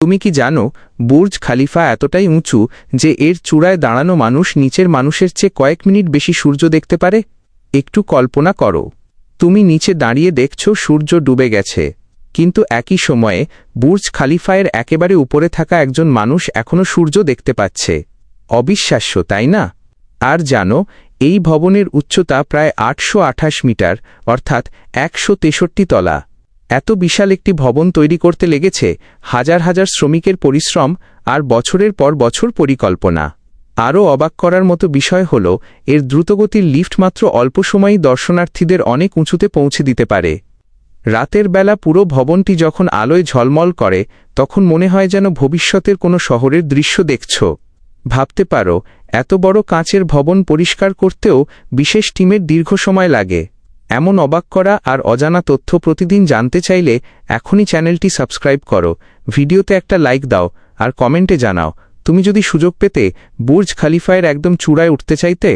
তুমি কি জানো বুর্জ খালিফা এতটাই উঁচু যে এর চূড়ায় দাঁড়ানো মানুষ নিচের মানুষের চেয়ে কয়েক মিনিট বেশি সূর্য দেখতে পারে? একটু কল্পনা করো, তুমি নিচে দাঁড়িয়ে দেখছো সূর্য ডুবে গেছে, কিন্তু একই সময়ে বুর্জ খালিফায়ের একেবারে উপরে থাকা একজন মানুষ এখনও সূর্য দেখতে পাচ্ছে। অবিশ্বাস্য, তাই না? আর জানো, এই ভবনের উচ্চতা প্রায় ৮২৮ মিটার, অর্থাৎ ১৬৩ তলা। এত বিশাল একটি ভবন তৈরি করতে লেগেছে হাজার হাজার শ্রমিকের পরিশ্রম আর বছরের পর বছর পরিকল্পনা। আরও অবাক করার মতো বিষয় হল এর দ্রুতগতির লিফট মাত্র অল্প সময়ই দর্শনার্থীদের অনেক উঁচুতে পৌঁছে দিতে পারে। রাতের বেলা পুরো ভবনটি যখন আলোয় ঝলমল করে তখন মনে হয় যেন ভবিষ্যতের কোনো শহরের দৃশ্য দেখছ। ভাবতে পারো, এত বড় কাঁচের ভবন পরিষ্কার করতেও বিশেষ টিমের দীর্ঘ সময় লাগে। এমন অবাক করা আর অজানা তথ্য প্রতিদিন জানতে চাইলে এখনই চ্যানেলটি সাবস্ক্রাইব করো, ভিডিওতে একটা লাইক দাও আর কমেন্টে জানাও তুমি যদি সুযোগ পেতে বুর্জ খালিফায়ের একদম চূড়ায় উঠতে চাইতে।